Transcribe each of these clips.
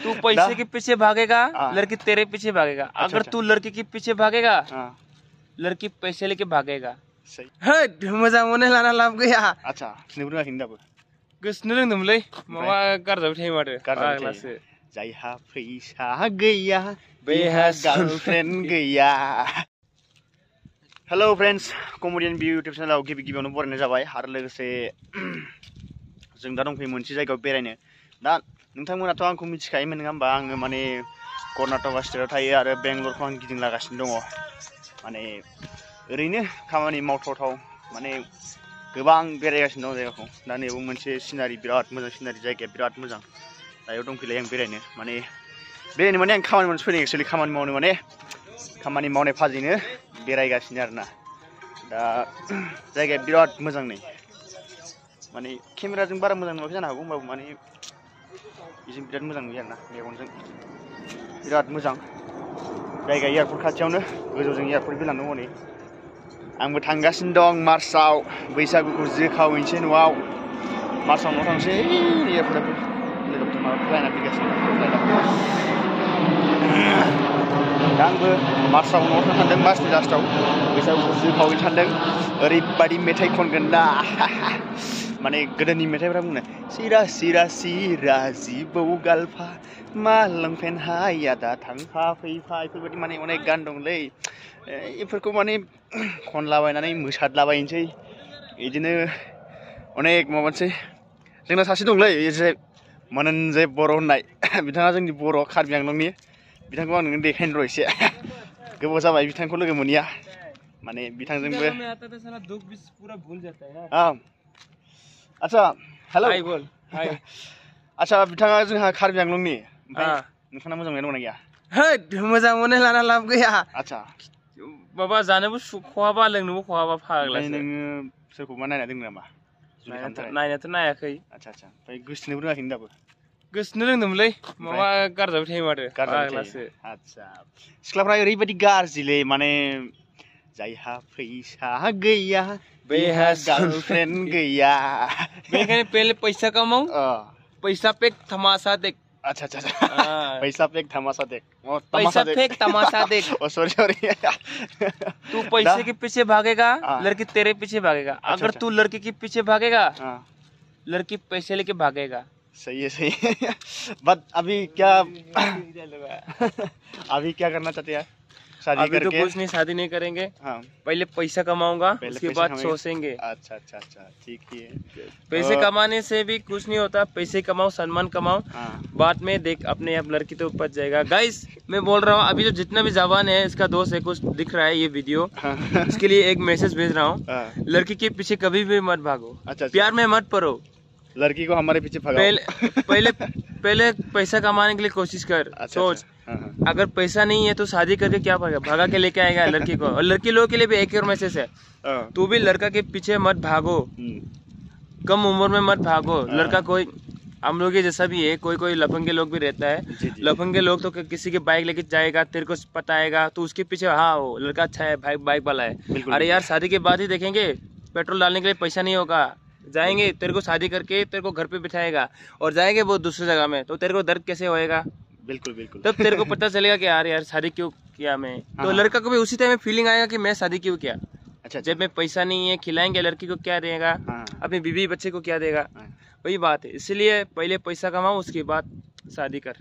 तू पैसे के पीछे भागेगा, लड़की तेरे पीछे भागेगा। अगर तू लड़की के पीछे भागेगा, लड़की पैसे लेके भागेगा। सही मोजां मोनो लाना लाब गैया। अच्छा खिनोबो रोङाखै दाबो? गोसोनो रोंदोंमोनलै माबा गारजाबाय थायो माथो फाग्लासो। जायहा फैसा गैया बेहा गार्लफ्रेन्ड गैया। हेलो फ्रेंड्स, कमेडियन भिउ यूट्यूब चैनेलाव गिबियावनो बरायनाय जाबाय आरो लोगोसे जों दा दंफैयो मोनसे जायगायाव बेरायनो। दा नोंथांमोनाथ' आंखौ मिथिखायोमोन नङा होमबा? आङो माने कर्नाटक स्टेटआव थायो आरो बेंगलरखौ आं गिदिंलागासिनो दङ। माने ओरैनो खामानि मावथावथाव माने गोबां बेरायगासिनो दं जायगाखौ। दा नैबो मोनसे सिनारि, बिराद मोजां सिनारि, जायगाया बिराद मोजां। दायो दंफैलाय आं बेरायनो माने आं खामानि मावनो फैदों। एक्सुवेलि खामानि मावनो माने खामानि मावनाय फाजैनो बेरायगासिनो आरोना। दा जायगाया बिराद मोजां नै। माने केमेराजों बारा मोजां नुवाखै जानो हागौ, होमबाबो माने बेजों बिराद मोजां नुयो आरोना, मेगनजों बिराद मोजां। जायगा एयारपर्ट खाथियावनो, गोजौजों एयारपर्ट बिलान दङ नै। आंबो थांगासिनो दं मार्चआव, बैसागुखौ जोखावहैनोसै न'आव। मार्चआव न'आव थांसै। एयारपर्टआबो लोगोफोर माबा फैगासिनो दा आंबो मार्चआव न'आव थांनो सानदों, मार्चनि लास्टआव बैसागुखौ जोखावहैनो सानदों। ओरैबायदि मेथाइ खनगोन दा माने गोदोनि मेथाइफ्रा बुंनो सिरा सिरा सिरा जिबौ गालफा मा लंपेन्ट हाया दा थांफा फैफा, बेफोरबायदि माने अनेक गान दंलै। बेफोरखौ माने खनलाबायनानै मोसादलाबायनोसै, बिदिनो अनेक माबानोसै। जोंना सासे दंलै जे मनोन्जय बर' होननाय, बिथाङा जोंनि बर' कार्बि आंलंनि। बिथांखौ आं नोंनो देखायनो र' एसे। गोबाव जाबाय बिथांखौ लोगो मोनैया। माने बिथांजोंबो आच्छा हेलौ आच्छा, बिथाङा जोंहा कार्बि आंलंनि। ओमफ्राय नोंथाङा मोजां मोननाय दंना गैया? मोजां मोनो लाना लाब गैया। आच्छा माबा जानोबो खहाबा लोंनोबो खहाबा फाग्लासो। नोङो सोरखौबा नायना दोंनो नामा? नायनायाथ' नायाखै। आच्छा आच्छा, ओमफ्राय गोसोनोबो रोङाखै दाबो? गोसोनो रोंदोंमोनलै, माबा गारजाबाय थायो माथो फाग्लासो। आच्छा, सिख्लाफ्रा ओरैबायदि गाज्रिलै, माने जायहा फैसा गैया बेहा गार्लफ्रेन्ड गैया। बेनिखायनो पहले पैसा कमाओ, पैसा पे तमाशा देख। अच्छा अच्छा पैसा फेक तमाशा देख। पैसा फेक तमाशा देख। Sorry sorry. तू पैसे के पीछे भागेगा, लड़की तेरे पीछे भागेगा। अगर तू लड़की के पीछे भागेगा, लड़की पैसे लेके भागेगा। सही है सही है। बट अभी क्या अभी क्या करना चाहते हैं? शादी अभी करके? तो कुछ नहीं, शादी नहीं करेंगे। हाँ। पहले पैसा कमाऊंगा, उसके बाद सोचेंगे। अच्छा अच्छा अच्छा, ठीक ही है। पैसे कमाने से भी कुछ नहीं होता, पैसे कमाओ, सम्मान कमाओ। हाँ। बाद में देख अपने आप लड़की तो उपज जाएगा। गाइस मैं बोल रहा हूँ, अभी जो जितना भी जवान है, इसका दोस्त है, कुछ दिख रहा है ये वीडियो, इसके लिए एक मैसेज भेज रहा हूँ। लड़की के पीछे कभी भी मत भागो। अच्छा, प्यार में मत पड़ो, लड़की को हमारे पीछे भगाओ। पहले पैसा कमाने के लिए कोशिश कर। अच्छा, सोच। अच्छा। अगर पैसा नहीं है तो शादी करके क्या फायदा? भगा के लेके आएगा लड़की को। और लड़की लोगों के लिए भी एक और मैसेज है, तू भी लड़का के पीछे मत भागो, कम उम्र में मत भागो। लड़का कोई हम लोग जैसा भी है, कोई लफंगे लोग भी रहता है। लफंगे लोग तो किसी के बाइक लेके जाएगा, तेरे को पता आएगा तो उसके पीछे, हाँ वो लड़का अच्छा है, बाइक वाला है। अरे यार शादी के बाद ही देखेंगे, पेट्रोल डालने के लिए पैसा नहीं होगा, जाएंगे तेरे को शादी करके तेरे को घर पे बिठाएगा और जाएंगे वो दूसरी जगह में, तो तेरे को दर्द कैसे होएगा? बिल्कुल बिल्कुल। तब तेरे को पता चलेगा कि यार शादी क्यों किया मैं। तो लड़का को भी उसी टाइम में फीलिंग आएगा कि मैं शादी क्यों किया। अच्छा, जब मैं पैसा नहीं है, खिलाएंगे लड़की को क्या देगा, अपने बीवी बच्चे को क्या देगा, वही बात है। इसलिए पहले पैसा कमाओ, उसके बाद शादी कर।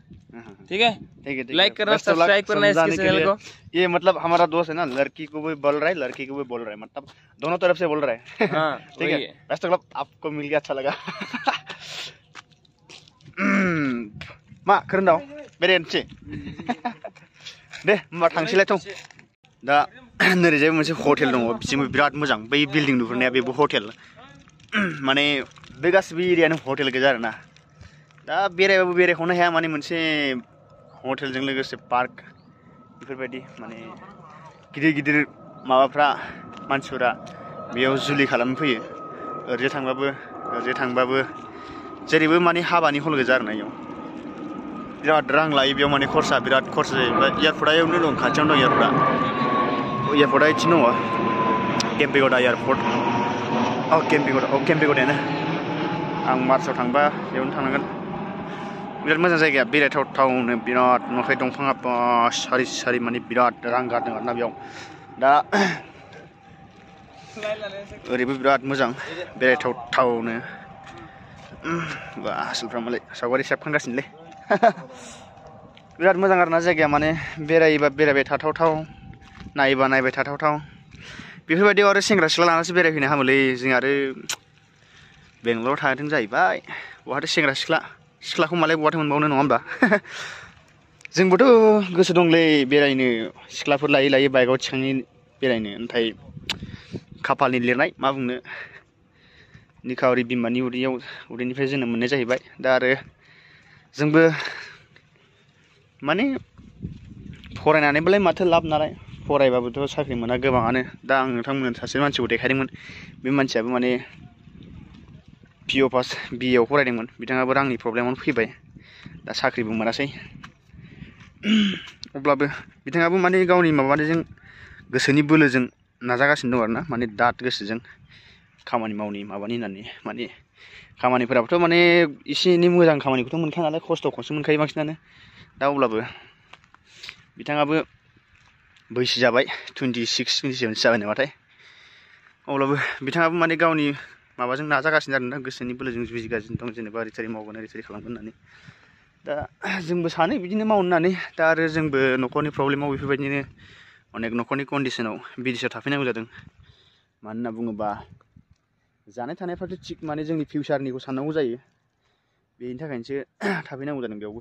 ठीक है ठीक है। लाइक करना, सब्सक्राइब करना इसके चैनल को। ये मतलब हमारा दोस्त है ना, लड़की को भी बोल रहा है, लड़की को भी बोल रहा है, मतलब दोनों तरफ से बोल रहा है। हाँ, ठीक है। बेस्ट ऑफ लक, आपको मिल गया, अच्छा लगा। मा खोरोंदाव बेरायनोसै दे होमबा थांसैलाय थौ। दा नोरैजाय मोनसे हटेल दङ, बिथिंबो बिराद मोजां, बै बिल्डिं नुहुरनाया बेबो हटेल। माने बे गासिबो एरियानो हटेल गोजा आरोना। दा बेरायबाबो बेरायख'नो हाया, माने मोनसे हटेलजों लोगोसे पार्क, बेफोरबायदि माने गिदिर गिदिर माबाफ्रा मानसिफोरा बेयाव जुलि खालामनो फैयो। ओरैजाय थांबाबो जेरैबो माने हाबानि हल गोजा आरोना। इयाव बिराद रां लायो, बेयाव माने खरसा बिराद खरसा जायो। एयारपर्टआ इयावनो दं, खाथियावनो दं एयारपर्टआ। एयारपर्टआ इथिं दङ, केम्पेगौड़ा एयारपर्ट। केम्पेगौड़ायानो। आं मार्चआव थांबा बेयावनो थांनांगोन। बिराद मोजां जायगाया बेरायथावथावनो बिराद नुवाखै दंफाङा सारि सारि माने बिराद रां गारदों आरोना बेयाव दा ओरैबो बिराद मोजां बेरायथावथावनो बा आसोलफ्रा मालाय सावगारि सेबखांगासिनोलै बिराद मोजां आरोना जायगाया माने बेरायोबा बेरायबाय थाथावथाव नायोबा नायबाय थाथावथाव बेफोरबायदियाव आरो सेंग्रा सिख्ला लानानैसो बेरायफैनो हामोलै जों आरो बेंगलराव थादों जाहैबाय बहाथो सेंग्रा सिख्लाखौ मालाय बहाथो मोनबावनो नङा होमबा जोंबोथ' गोसो दंलै बेरायनो सिख्लाफोर लायै लायै बाइकआव थिखांनि बेरायनो नाथाय खाफालनि लिरनाय मा बुंनो निखावरि बिमानि उदैनिफ्राय जोनोम मोननाय जाहैबाय दा आरो जोंबो माने फरायनानैबालाय माथो लाब नालाय फरायबाबोथ' साख्रि मोना गोबाङानो दा आं नोंथांमोन सासे मानसिखौ देखायदोंमोन बे मानसियाबो माने पिअ पास बिए आव फरायदोंमोन बिथाङाबो रांनि प्रब्लेमावनो फैबाय दा साख्रिबो मोनासै अब्लाबो बिथाङाबो माने गावनि माबाजों गोसोनि बोलोजों नाजागासिनो दं आरोना माने दाद गोसोजों खामानि मावनि माबानि होननानै माने खामानिफोराबोथ' माने एसे एनै मोजां खामानिखौथ' मोनखाया नालाय खस्थ'खौसो मोनखायो बांसिनानो दा अब्लाबो बिथाङाबो बैसो जाबाय 26, 27 जाबाय नामाथाय अब्लाबो बिथाङाबो माने गावनि माबाजों नाजागासिनो आरोना गोसोनि बोलोजों जुजिगासिनो दं जेनेबा ओरै मावगोन ओरै खालामगोन होननानै दा जोंबो सानो बिदिनो मावनो होननानै दा आरो जोंबो न'खरनि प्रब्लेमाव बेफोरबायदिनो अनेक न'खरनि कन्डिसनाव बिदेशआव थाफैनांगौ जादों मानो होनना बुङोबा जानाय थानायफ्राथ' थिग माने जोंनि फिउचारनिखौ साननांगौ जायो बेनि थाखायनोसो थाफैनांगौ जादों बेयावबो